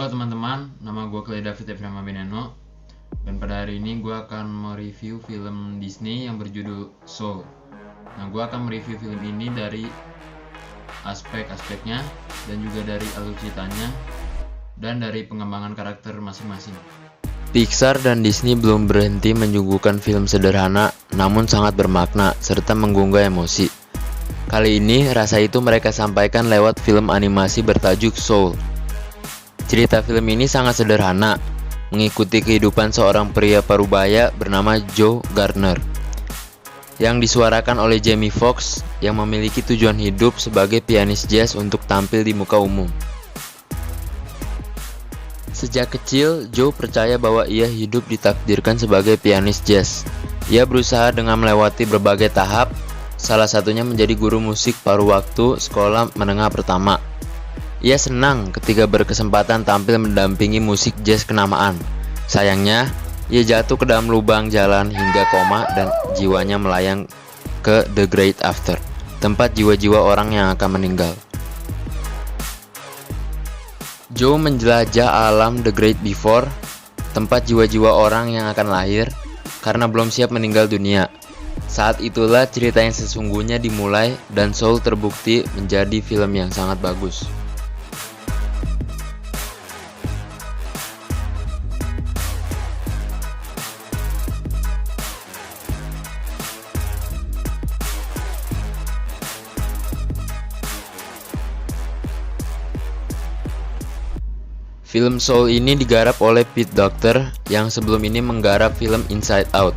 Halo teman-teman, nama gue Clay David Efrema Beneno. Dan pada hari ini gue akan mereview film Disney yang berjudul Soul. Nah, gue akan mereview film ini dari aspek-aspeknya dan juga dari alur ceritanya dan dari pengembangan karakter masing-masing. Pixar dan Disney belum berhenti menyuguhkan film sederhana namun sangat bermakna serta menggugah emosi. Kali ini rasa itu mereka sampaikan lewat film animasi bertajuk Soul. Cerita film ini sangat sederhana, mengikuti kehidupan seorang pria parubaya bernama Joe Gardner yang disuarakan oleh Jamie Foxx yang memiliki tujuan hidup sebagai pianis jazz untuk tampil di muka umum. Sejak kecil, Joe percaya bahwa ia hidup ditakdirkan sebagai pianis jazz. Ia berusaha dengan melewati berbagai tahap, salah satunya menjadi guru musik paruh waktu sekolah menengah pertama. Ia senang ketika berkesempatan tampil mendampingi musik jazz kenamaan. Sayangnya, ia jatuh ke dalam lubang jalan hingga koma dan jiwanya melayang ke The Great After, tempat jiwa-jiwa orang yang akan meninggal. Joe menjelajah alam The Great Before, tempat jiwa-jiwa orang yang akan lahir karena belum siap meninggal dunia. Saat itulah cerita yang sesungguhnya dimulai dan Soul terbukti menjadi film yang sangat bagus. Film Soul ini digarap oleh Pete Docter yang sebelum ini menggarap film Inside Out.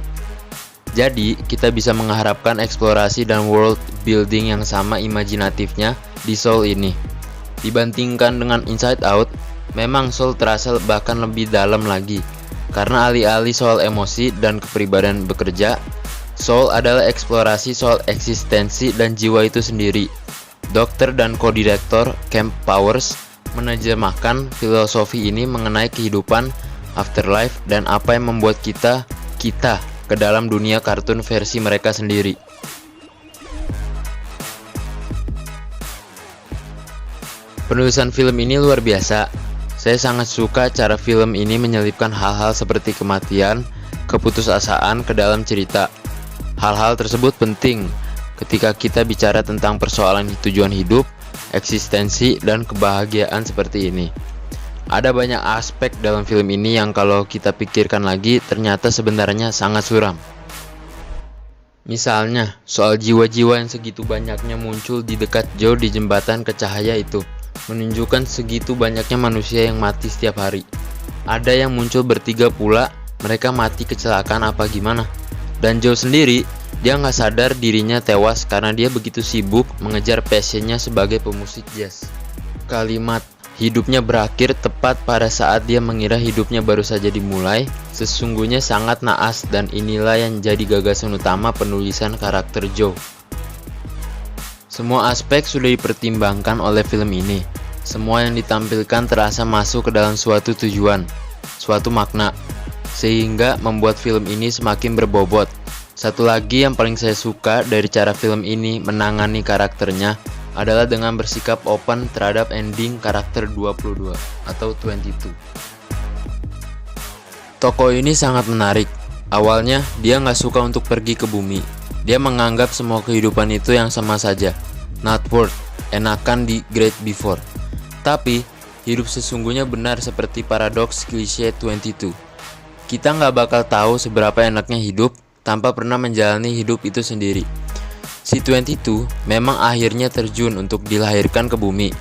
Jadi, kita bisa mengharapkan eksplorasi dan world building yang sama imajinatifnya di Soul ini. Dibandingkan dengan Inside Out, memang Soul terasa bahkan lebih dalam lagi. Karena alih-alih soal emosi dan kepribadian bekerja, Soul adalah eksplorasi soal eksistensi dan jiwa itu sendiri. Dokter dan co-direktor Camp Powers menerjemahkan filosofi ini mengenai kehidupan, afterlife, dan apa yang membuat kita ke dalam dunia kartun versi mereka sendiri. Penulisan film ini luar biasa. Saya sangat suka cara film ini menyelipkan hal-hal seperti kematian, keputusasaan ke dalam cerita. Hal-hal tersebut penting ketika kita bicara tentang persoalan tujuan hidup, eksistensi, dan kebahagiaan seperti ini. Ada banyak aspek dalam film ini yang kalau kita pikirkan lagi ternyata sebenarnya sangat suram. Misalnya, soal jiwa-jiwa yang segitu banyaknya muncul di dekat Joe di jembatan kecahaya itu, menunjukkan segitu banyaknya manusia yang mati setiap hari. Ada yang muncul bertiga pula, mereka mati kecelakaan apa gimana. Dan Joe sendiri, dia nggak sadar dirinya tewas karena dia begitu sibuk mengejar passionnya sebagai pemusik jazz. Kalimat hidupnya berakhir tepat pada saat dia mengira hidupnya baru saja dimulai sesungguhnya sangat naas, dan inilah yang jadi gagasan utama penulisan karakter Joe. Semua aspek sudah dipertimbangkan oleh film ini. Semua yang ditampilkan terasa masuk ke dalam suatu tujuan, suatu makna, sehingga membuat film ini semakin berbobot. Satu lagi yang paling saya suka dari cara film ini menangani karakternya adalah dengan bersikap open terhadap ending karakter 22 atau 22. Tokoh ini sangat menarik. Awalnya dia nggak suka untuk pergi ke bumi. Dia menganggap semua kehidupan itu yang sama saja, not worth, enakan di Great Before. Tapi hidup sesungguhnya benar seperti paradoks klise 22. Kita nggak bakal tahu seberapa enaknya hidup tanpa pernah menjalani hidup itu sendiri. Si 22 memang akhirnya terjun untuk dilahirkan ke bumi.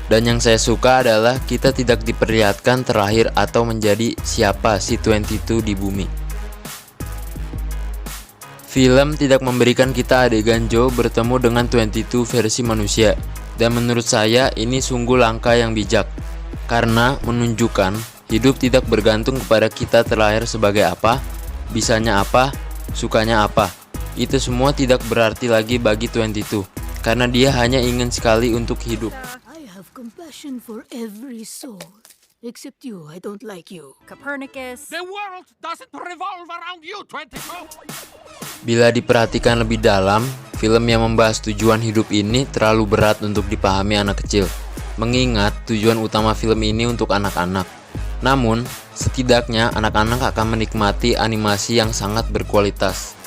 Dan yang saya suka adalah kita tidak diperlihatkan terlahir atau menjadi siapa si 22 di bumi. Film tidak memberikan kita adegan Joe bertemu dengan 22 versi manusia. Dan menurut saya ini sungguh langkah yang bijak. Karena menunjukkan hidup tidak bergantung kepada kita terlahir sebagai apa, bisanya apa, sukanya apa. Itu semua tidak berarti lagi bagi 22 karena dia hanya ingin sekali untuk hidup. I have compassion for every soul except you. I don't like you. Copernicus. The world doesn't revolve around you, 22. Bila diperhatikan lebih dalam, film yang membahas tujuan hidup ini terlalu berat untuk dipahami anak kecil. mengingat tujuan utama film ini untuk anak-anak. Namun, setidaknya anak-anak akan menikmati animasi yang sangat berkualitas.